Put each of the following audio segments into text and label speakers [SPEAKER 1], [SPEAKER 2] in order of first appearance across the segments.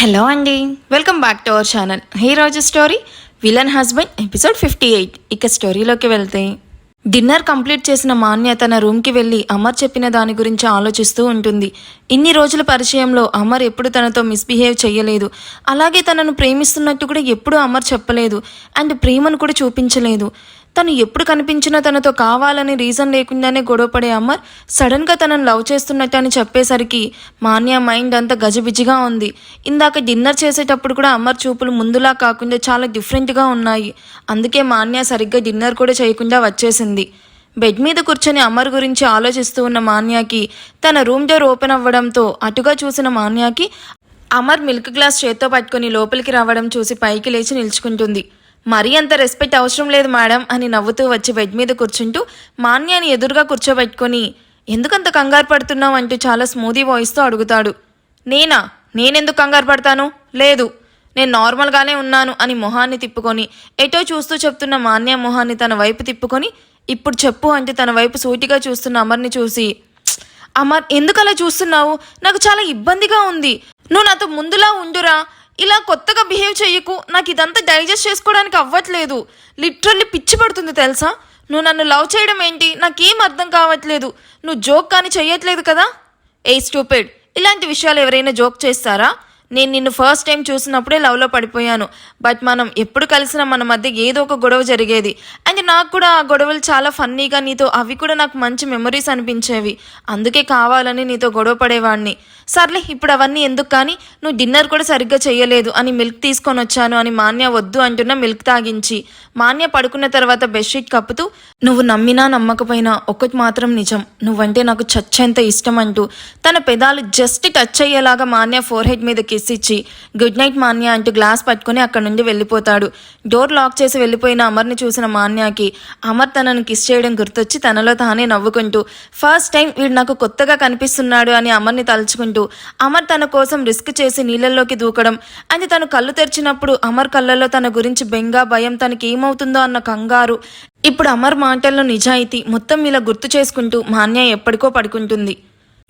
[SPEAKER 1] Hello అండి, welcome back to our channel. ఈ రోజు స్టోరీ విలన్ హస్బెండ్ ఎపిసోడ్ 58. ఇక స్టోరీలోకి వెళ్తే డిన్నర్ కంప్లీట్ చేసిన మాన్య తన రూమ్కి వెళ్ళి అమర్ చెప్పిన దాని గురించి ఆలోచిస్తూ ఉంటుంది. ఇన్ని రోజుల పరిచయంలో అమర్ ఎప్పుడు తనతో మిస్బిహేవ్ చేయలేదు. అలాగే తనను ప్రేమిస్తున్నట్టు కూడా ఎప్పుడూ అమర్ చెప్పలేదు. అండ్ ప్రేమను కూడా చూపించలేదు. తను ఎప్పుడు కనిపించినా తనతో కావాలని రీజన్ లేకుండానే గొడవపడే అమర్ సడన్గా తనను లవ్ చేస్తున్నట్టు అని చెప్పేసరికి మాన్య మైండ్ అంతా గజిబిజిగా ఉంది. ఇందాక డిన్నర్ చేసేటప్పుడు కూడా అమర్ చూపులు ముందులా కాకుండా చాలా డిఫరెంట్గా ఉన్నాయి. అందుకే మాన్య సరిగ్గా డిన్నర్ కూడా చేయకుండా వచ్చేసింది. బెడ్ మీద కూర్చొని అమర్ గురించి ఆలోచిస్తూ ఉన్న మాన్యాకి తన రూమ్ డోర్ ఓపెన్ అవ్వడంతో అటుగా చూసిన మాన్యాకి అమర్ మిల్క్ గ్లాస్ చేత్తో పట్టుకొని లోపలికి రావడం చూసి పైకి లేచి నిల్చుకుంటుంది. మరీ అంత రెస్పెక్ట్ అవసరం లేదు మేడం అని నవ్వుతూ వచ్చి బెడ్ మీద కూర్చుంటూ మాన్యాని ఎదురుగా కూర్చోబెట్టుకొని ఎందుకంత కంగారు పడుతున్నావు అంటూ చాలా స్మూదీ వాయిస్తో అడుగుతాడు. నేనెందుకు కంగారు పడతాను? లేదు, నేను నార్మల్గానే ఉన్నాను అని మొహాన్ని తిప్పుకొని ఎటో చూస్తూ చెప్తున్న మాన్య మొహాన్ని తన వైపు తిప్పుకొని ఇప్పుడు చెప్పు అంటే తన వైపు సూటిగా చూస్తున్న అమర్ని చూసి అమర్ ఎందుకు అలా చూస్తున్నావు? నాకు చాలా ఇబ్బందిగా ఉంది. నువ్వు నాతో ముందులా ఉండురా. ఇలా కొత్తగా బిహేవ్ చెయ్యకు. నాకు ఇదంతా డైజెస్ట్ చేసుకోవడానికి అవ్వట్లేదు. లిటరల్లీ పిచ్చి పడుతుంది తెలుసా. నువ్వు నన్ను లవ్ చేయడం ఏంటి? నాకేం అర్థం కావట్లేదు. నువ్వు జోక్ కానీ చెయ్యట్లేదు కదా. ఏ స్టూపిడ్, ఇలాంటి విషయాలు ఎవరైనా జోక్ చేస్తారా? నేను నిన్ను ఫస్ట్ టైం చూసినప్పుడే లవ్లో పడిపోయాను. బట్ మనం ఎప్పుడు కలిసినా మన మధ్య ఏదో ఒక గొడవ జరిగేది. అండ్ నాకు కూడా ఆ గొడవలు చాలా ఫన్నీగా నీతో అవి కూడా నాకు మంచి మెమరీస్ అనిపించేవి. అందుకే కావాలని నీతో గొడవ పడేవాడిని. సర్లే, ఇప్పుడు అవన్నీ ఎందుకు, కానీ నువ్వు డిన్నర్ కూడా సరిగ్గా చెయ్యలేదు అని మిల్క్ తీసుకొని వచ్చాను అని మాన్య వద్దు అంటున్న మిల్క్ తాగించి మాన్య పడుకున్న తర్వాత బెడ్షీట్ కప్పుతూ నువ్వు నమ్మినా నమ్మకపోయినా ఒకటి మాత్రం నిజం, నువ్వంటే నాకు చచ్చేంత ఇష్టం అంటూ తన పెదాలు జస్ట్ టచ్ అయ్యేలాగా మాన్య ఫోర్ హెడ్ మీద కిస్ ఇచ్చి గుడ్ నైట్ మాన్య అంటూ గ్లాస్ పట్టుకుని అక్కడి నుండి వెళ్ళిపోతాడు. డోర్ లాక్ చేసి వెళ్ళిపోయిన అమర్ని చూసిన మాన్యాకి అమర్ తనను కిస్ చేయడం గుర్తొచ్చి తనలో తానే నవ్వుకుంటూ ఫస్ట్ టైం వీడు నాకు కొత్తగా కనిపిస్తున్నాడు అని అమర్ని తలుచుకుంటూ అమర్ తన కోసం రిస్క్ చేసి నీళ్ళల్లోకి దూకడం అండ్ తను కళ్ళు తెరిచినప్పుడు అమర్ కళ్ళల్లో తన గురించి బెంగ, భయం, తనకి ఏమవుతుందో అన్న కంగారు, ఇప్పుడు అమర్ మాటల్లో నిజాయితీ మొత్తం ఇలా గుర్తు చేసుకుంటూ మాన్య ఎప్పటికో పడుకుంటుంది.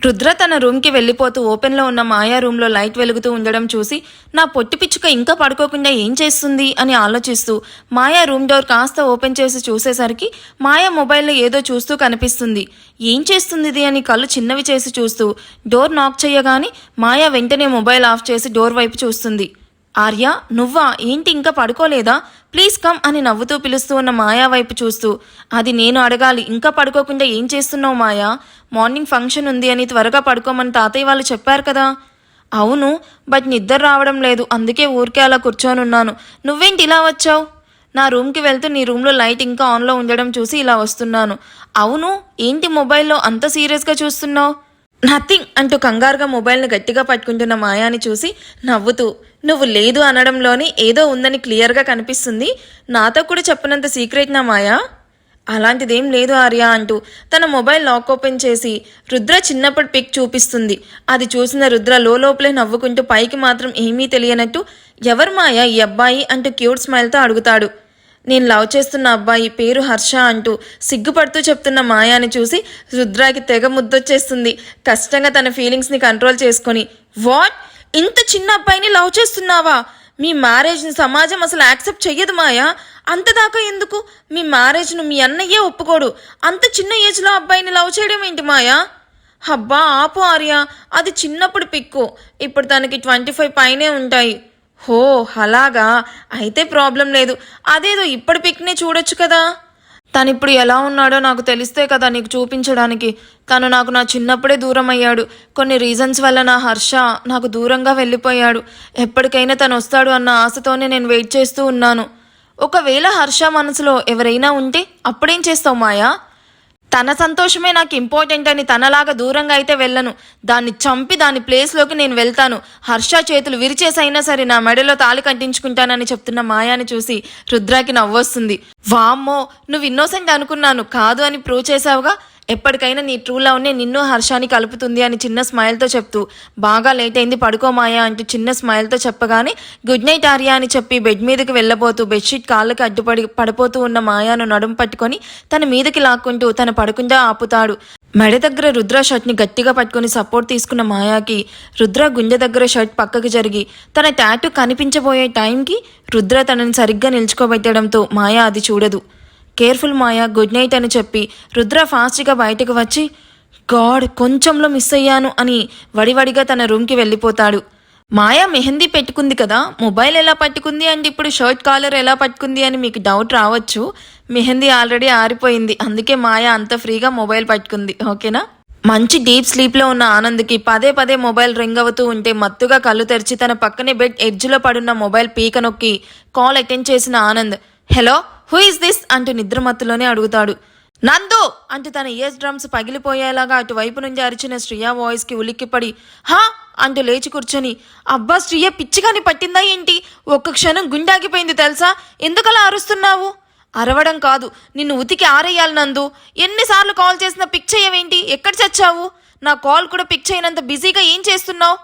[SPEAKER 1] రుద్ర తన రూమ్కి వెళ్ళిపోతూ ఓపెన్లో ఉన్న మాయా రూమ్లో లైట్ వెలుగుతూ ఉండడం చూసి నా పొట్టి పిచ్చుక ఇంకా పడుకోకుండా ఏం చేస్తుంది అని ఆలోచిస్తూ మాయా రూమ్ డోర్ కాస్త ఓపెన్ చేసి చూసేసరికి మాయా మొబైల్లో ఏదో చూస్తూ కనిపిస్తుంది. ఏం చేస్తుంది ఇది అని కళ్ళు చిన్నవి చేసి చూస్తూ డోర్ నాక్ చేయగానే మాయా వెంటనే మొబైల్ ఆఫ్ చేసి డోర్ వైపు చూస్తుంది. ఆర్య, నువ్వా? ఏంటి ఇంకా పడుకోలేదా? ప్లీజ్ కమ్ అని నవ్వుతూ పిలుస్తూ ఉన్న మాయా వైపు చూస్తూ అది నేను అడగాలి, ఇంకా పడుకోకుండా ఏం చేస్తున్నావు మాయా? మార్నింగ్ ఫంక్షన్ ఉంది అని త్వరగా పడుకోమని తాతయ్య వాళ్ళు చెప్పారు కదా. అవును, బట్ నిద్ర రావడం లేదు, అందుకే ఊరికే అలా కూర్చొనున్నాను. నువ్వేంటి ఇలా వచ్చావు? నా రూమ్కి వెళ్తూ నీ రూమ్లో లైట్ ఇంకా ఆన్లో ఉండడం చూసి ఇలా వస్తున్నాను. అవును, ఏంటి మొబైల్లో అంత సీరియస్గా చూస్తున్నావు? నథింగ్ అంటూ కంగారుగా మొబైల్ని గట్టిగా పట్టుకుంటున్న మాయాని చూసి నవ్వుతూ నువ్వు లేదు అనడంలోనే ఏదో ఉందని క్లియర్గా కనిపిస్తుంది. నాతో కూడా చెప్పనంత సీక్రెట్ నా మాయా? అలాంటిదేం లేదు ఆర్య అంటూ తన మొబైల్ లాక్ ఓపెన్ చేసి రుద్ర చిన్నప్పటి పిక్ చూపిస్తుంది. అది చూసిన రుద్ర లోపలే నవ్వుకుంటూ పైకి మాత్రం ఏమీ తెలియనట్టు ఎవరు మాయా ఈ అబ్బాయి అంటూ క్యూట్ స్మైల్తో అడుగుతాడు. నేను లవ్ చేస్తున్న అబ్బాయి పేరు హర్ష అంటూ సిగ్గుపడుతూ చెప్తున్న మాయాని చూసి రుద్రాకి తెగ ముద్దొచ్చేస్తుంది. కష్టంగా తన ఫీలింగ్స్ని కంట్రోల్ చేసుకొని వాట్, ఇంత చిన్న అబ్బాయిని లవ్ చేస్తున్నావా? మీ మ్యారేజ్ని సమాజం అసలు యాక్సెప్ట్ చెయ్యదు మాయా. అంతదాకా ఎందుకు? మీ మ్యారేజ్ను మీ అన్నయ్యే ఒప్పుకోడు. అంత చిన్న ఏజ్లో అబ్బాయిని లవ్ చేయడం ఏంటి మాయా? అబ్బా ఆపు ఆర్య, అది చిన్నప్పుడు పిక్కు, ఇప్పుడు తనకి 25 పైనే ఉంటాయి. హో అలాగా, అయితే ప్రాబ్లం లేదు. అదేదో ఇప్పటి పిక్నే చూడొచ్చు కదా. తను ఇప్పుడు ఎలా ఉన్నాడో నాకు తెలిస్తే కదా నీకు చూపించడానికి. తను నాకు నా చిన్నప్పుడే దూరం అయ్యాడు. కొన్ని రీజన్స్ వల్ల నా హర్ష నాకు దూరంగా వెళ్ళిపోయాడు. ఎప్పటికైనా తను వస్తాడు అన్న ఆశతోనే నేను వెయిట్ చేస్తూ ఉన్నాను. ఒకవేళ హర్ష మనసులో ఎవరైనా ఉంటే అప్పుడేం చేస్తావు మాయా? తన సంతోషమే నాకు ఇంపార్టెంట్ అని తనలాగా దూరంగా అయితే వెళ్ళను. దాన్ని చంపి దాని ప్లేస్లోకి నేను వెళ్తాను. హర్ష చేతులు విరిచేసైనా సరే నా మెడలో తాళి కట్టించుకుంటానని చెప్తున్న మాయాని చూసి రుద్రాకి నవ్వొస్తుంది. వామ్మో, నువ్వు ఇన్నోసెంట్ అనుకున్నాను, కాదు అని ప్రూవ్ చేసావుగా. ఎప్పటికైనా నీ ట్రూ లవ్నే నిన్ను హర్షాన్ని కలుపుతుంది అని చిన్న స్మైల్తో చెప్తూ బాగా లేట్ అయింది పడుకోమాయా అంటూ చిన్న స్మైల్తో చెప్పగానే గుడ్ నైట్ ఆర్య అని చెప్పి బెడ్ మీదకి వెళ్ళబోతూ బెడ్షీట్ కాళ్ళకి అడ్డుపడిపోతూ ఉన్న మాయాను నడుము పట్టుకొని తన మీదకి లాక్కుంటూ తన పడకుండా ఆపుతాడు. మెడ దగ్గర రుద్ర షర్ట్ని గట్టిగా పట్టుకుని సపోర్ట్ తీసుకున్న మాయాకి రుద్ర గుండె దగ్గర షర్ట్ పక్కకి జరిగి తన టాటూ కనిపించబోయే టైంకి రుద్ర తనని సరిగ్గా నిల్చుకోబెట్టడంతో మాయా అది చూడదు. కేర్ఫుల్ మాయా, గుడ్ నైట్ అని చెప్పి రుద్ర ఫాస్ట్గా బయటకు వచ్చి గాడ్ కొంచెంలో మిస్ అయ్యాను అని వడివడిగా తన రూమ్కి వెళ్ళిపోతాడు. మాయా మెహందీ పెట్టుకుంది కదా, మొబైల్ ఎలా పట్టుకుంది అండ్ ఇప్పుడు షర్ట్ కాలర్ ఎలా పట్టుకుంది అని మీకు డౌట్ రావచ్చు. మెహందీ ఆల్రెడీ ఆరిపోయింది, అందుకే మాయా అంత ఫ్రీగా మొబైల్ పట్టుకుంది. ఓకేనా. మంచి డీప్ స్లీప్లో ఉన్న ఆనంద్కి పదే పదే మొబైల్ రింగ్ అవుతూ ఉంటే మత్తుగా కళ్ళు తెరిచి తన పక్కనే బెడ్ ఎడ్జ్లో పడున్న మొబైల్ పీక నొక్కి కాల్ అటెండ్ చేసిన Anand hello who is this అంటూ నిద్రమత్తులోనే అడుగుతాడు. నందు అంటూ తన ఇయర్ డ్రమ్స్ పగిలిపోయేలాగా అటువైపు నుంచి అరిచిన శ్రియ వాయిస్కి ఉలిక్కిపడి హా అంటూ లేచి కూర్చొని అబ్బా శ్రియ పిచ్చిగాని పట్టిందా ఏంటి? ఒక్క క్షణం గుండాగిపోయింది తెలుసా? ఎందుకలా అరుస్తున్నావు? అరవడం కాదు, నిన్ను ఉతికి ఆరేయాలి నందు. ఎన్నిసార్లు కాల్ చేసినా పిక్ చేయవేంటి? ఎక్కడ చచ్చావు? నా కాల్ కూడా పిక్ చేయనంత బిజీగా ఏం చేస్తున్నావు?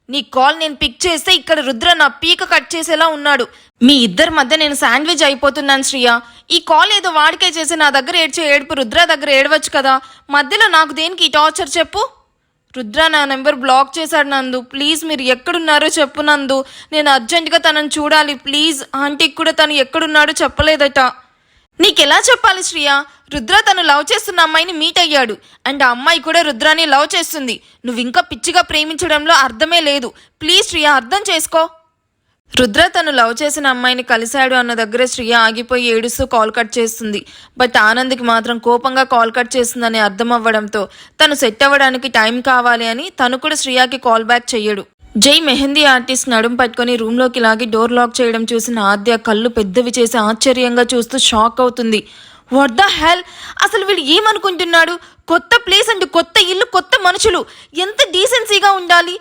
[SPEAKER 1] నీ కాల్ నేను పిక్ చేస్తే ఇక్కడ రుద్ర నా పీక కట్ చేసేలా ఉన్నాడు. మీ ఇద్దరి మధ్య నేను శాండ్విచ్ అయిపోతున్నాను శ్రియ. ఈ కాల్ ఏదో వాడికే చేసి నా దగ్గర ఏడ్చే ఏడుపు రుద్ర దగ్గర ఏడవచ్చు కదా. మధ్యలో నాకు దేనికి ఈ టార్చర్ చెప్పు? రుద్ర నా నెంబర్ బ్లాక్ చేశాడు నందు. ప్లీజ్ మీరు ఎక్కడున్నారో చెప్పు నందు. నేను అర్జెంటుగా తనని చూడాలి ప్లీజ్. ఆంటీకి కూడా తను ఎక్కడున్నాడో చెప్పలేదట. నీకెలా చెప్పాలి శ్రియ? రుద్ర తను లవ్ చేస్తున్న అమ్మాయిని మీట్ అయ్యాడు అండ్ ఆ అమ్మాయి కూడా రుద్రాని లవ్ చేస్తుంది. నువ్వు ఇంకా పిచ్చిగా ప్రేమించడంలో అర్థమే లేదు. ప్లీజ్ శ్రియ అర్థం చేసుకో. రుద్ర తను లవ్ చేసిన అమ్మాయిని కలిశాడు అన్న దగ్గర శ్రియ ఆగిపోయి ఏడుస్తూ కాల్ కట్ చేస్తుంది. బట్ ఆనంద్కి మాత్రం కోపంగా కాల్ కట్ చేస్తుందని అర్థం అవ్వడంతో తను సెట్ అవ్వడానికి టైం కావాలి అని తను కూడా శ్రియకి కాల్ బ్యాక్ చెయ్యడు. జై మెహందీ ఆర్టిస్ట్ నడుం పట్టుకొని రూమ్లోకి లాగి డోర్ లాక్ చేయడం చూసిన ఆద్య కళ్ళు పెద్దవి చేసి ఆశ్చర్యంగా చూస్తూ షాక్ అవుతుంది. వాట్ ద హెల్, అసలు వీడు ఏమనుకుంటున్నాడు? కొత్త ప్లేస్ అండ్ కొత్త ఇల్లు, కొత్త మనుషులు, ఎంత డీసెన్సీగా ఉండాలి.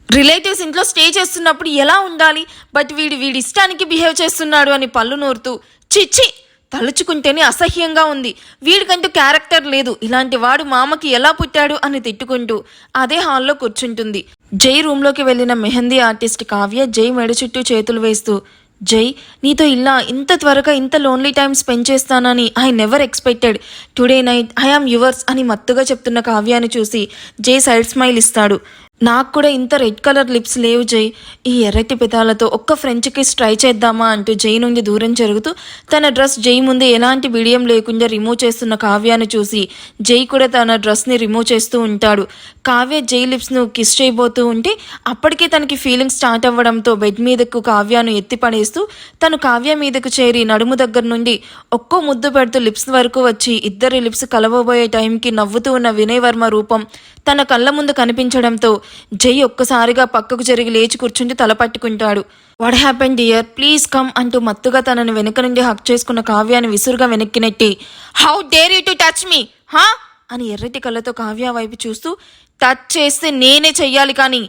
[SPEAKER 1] రిలేటివ్స్ ఇంట్లో స్టే చేస్తున్నప్పుడు ఎలా ఉండాలి? బట్ వీడి ఇష్టానికి బిహేవ్ చేస్తున్నాడు అని పళ్ళు నూరుతూ చిచ్చి తలుచుకుంటేనే అసహ్యంగా ఉంది. వీడికంటూ క్యారెక్టర్ లేదు, ఇలాంటి వాడు మామకి ఎలా పుట్టాడు అని తిట్టుకుంటూ అదే హాల్లో కూర్చుంటుంది. జై రూమ్లోకి వెళ్ళిన మెహందీ ఆర్టిస్ట్ కావ్య జై మెడ చుట్టూ చేతులు వేస్తూ జై నీతో ఇలా ఇంత త్వరగా ఇంత లోన్లీ టైం స్పెండ్ చేస్తానని I never expected. Today night I am yours అని మత్తుగా చెప్తున్న కావ్యాన్ని చూసి జై సైడ్ స్మైల్ ఇస్తాడు. నాకు కూడా ఇంత రెడ్ కలర్ లిప్స్ లేవు జై. ఈ ఎర్రటి పెదాలతో ఒక్క ఫ్రెంచ్ కిస్ ట్రై చేద్దామా అంటూ జై నుండి దూరం జరుగుతూ తన డ్రెస్ జై ముందు ఎలాంటి బిడియం లేకుండా రిమూవ్ చేస్తున్న కావ్యాన్ని చూసి జై కూడా తన డ్రెస్ని రిమూవ్ చేస్తూ ఉంటాడు. కావ్య జై లిప్స్ను కిస్ చేయబోతూ ఉంటే అప్పటికే తనకి ఫీలింగ్ స్టార్ట్ అవ్వడంతో బెడ్ మీదకు కావ్యను ఎత్తి పడేస్తూ తను కావ్య మీదకు చేరి నడుము దగ్గర నుండి ఒక్కో ముద్దు పెడుతూ లిప్స్ వరకు వచ్చి ఇద్దరి లిప్స్ కలవబోయే టైంకి నవ్వుతూ ఉన్న వినయ్ వర్మ రూపం తన కళ్ళ ముందు కనిపించడంతో జై ఒక్కసారిగా పక్కకు జరిగి లేచి కూర్చుంటూ తల పట్టుకుంటాడు. What happen dear, please come అంటూ మత్తుగా తనని వెనుక నుండి హక్ చేసుకున్న కావ్యాన్ని విసురుగా వెనక్కి నెట్టి how dare you to touch me హా అని ఎర్రటి కళ్ళతో కావ్య వైపు చూస్తూ టచ్ చేస్తే నేనే చెయ్యాలి కానీ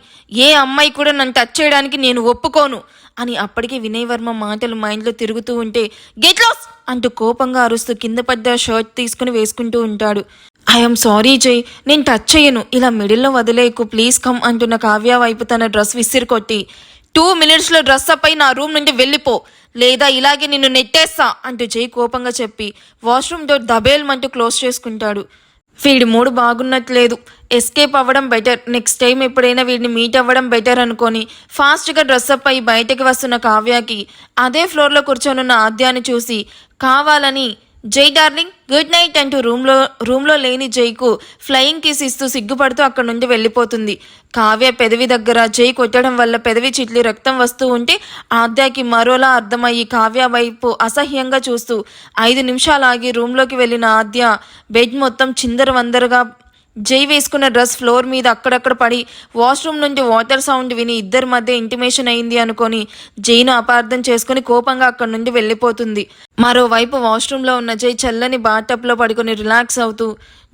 [SPEAKER 1] ఏ అమ్మాయి కూడా నన్ను టచ్ చేయడానికి నేను ఒప్పుకోను అని అప్పటికే వినయ్ వర్మ మాటలు మైండ్లో తిరుగుతూ ఉంటే గెట్ లాస్ అంటూ కోపంగా అరుస్తూ కింద పడ్డ షర్ట్ తీసుకుని వేసుకుంటూ ఉంటాడు. ఐఎమ్ సారీ జై, నేను టచ్ చేయను, ఇలా మిడిల్లో వదిలేకు, ప్లీజ్ కమ్ అంటున్న కావ్య వైపు తన డ్రెస్ విసిరి కొట్టి 2 minutesలో డ్రెస్ అప్ అయి నా రూమ్ నుండి వెళ్ళిపో లేదా ఇలాగే నిన్ను నెట్టేస్తా అంటూ జై కోపంగా చెప్పి వాష్రూమ్ డోర్ దబేల్మంటూ క్లోజ్ చేసుకుంటాడు. వీడి మూడు బాగున్నట్లేదు, ఎస్కేప్ అవ్వడం బెటర్, నెక్స్ట్ టైం ఎప్పుడైనా వీడిని మీట్ అవ్వడం బెటర్ అనుకొని ఫాస్ట్గా డ్రెస్అప్ అయి బయటకు వస్తున్న కావ్యకి అదే ఫ్లోర్లో కూర్చొనున్న ఆద్యాన్ని చూసి కావాలని జై డార్లింగ్ గుడ్ నైట్ అంటూ రూమ్లో లేని జైకు ఫ్లయింగ్ కిస్ ఇస్తూ సిగ్గుపడుతూ అక్కడి నుండి వెళ్ళిపోతుంది. కావ్య పెదవి దగ్గర జై కొట్టడం వల్ల పెదవి చిట్లి రక్తం వస్తూ ఉంటే ఆద్యాకి మరోలా అర్థమయ్యి కావ్య వైపు అసహ్యంగా చూస్తూ 5 నిమిషాలు ఆగి రూమ్లోకి వెళ్ళిన ఆద్య బెడ్ మొత్తం చిందరవందరగా జై వేసుకున్న డ్రెస్ ఫ్లోర్ మీద అక్కడక్కడ పడి వాష్రూమ్ నుండి వాటర్ సౌండ్ విని ఇద్దరి మధ్య ఇంటిమేషన్ అయింది అనుకొని జైను అపార్థం చేసుకుని కోపంగా అక్కడి నుండి వెళ్ళిపోతుంది. మరోవైపు వాష్రూమ్లో ఉన్న జై చల్లని బాటప్లో పడుకొని రిలాక్స్ అవుతూ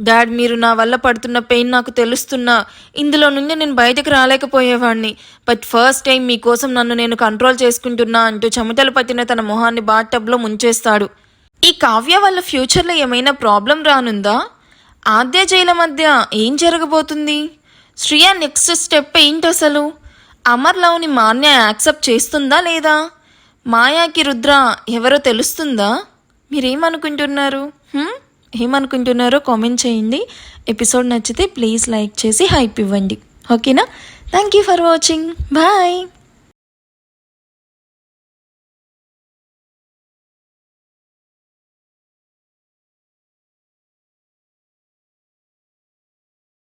[SPEAKER 1] డాడ్ మీరు నా వల్ల పడుతున్న పెయిన్ నాకు తెలుస్తున్నా, ఇందులో నుండి నేను బయటకు రాలేకపోయేవాడిని, బట్ ఫస్ట్ టైం మీకోసం నన్ను నేను కంట్రోల్ చేసుకుంటున్నా అంటూ చెమటలు పట్టిన తన మొహాన్ని బాటప్లో ముంచేస్తాడు. ఈ కావ్య వల్ల ఫ్యూచర్లో ఏమైనా ప్రాబ్లం రానుందా? ఆద్య జైల మధ్య ఏం జరగబోతుంది? శ్రియ నెక్స్ట్ స్టెప్ ఏంటి అసలు? అమర్ లవ్ని మాన్య యాక్సెప్ట్ చేస్తుందా లేదా? మాయాకి రుద్ర ఎవరో తెలుస్తుందా? మీరేమనుకుంటున్నారు? ఏమనుకుంటున్నారో కామెంట్ చేయండి. ఎపిసోడ్ నచ్చితే ప్లీజ్ లైక్ చేసి హైప్ ఇవ్వండి. ఓకేనా? Thank you for watching. Bye.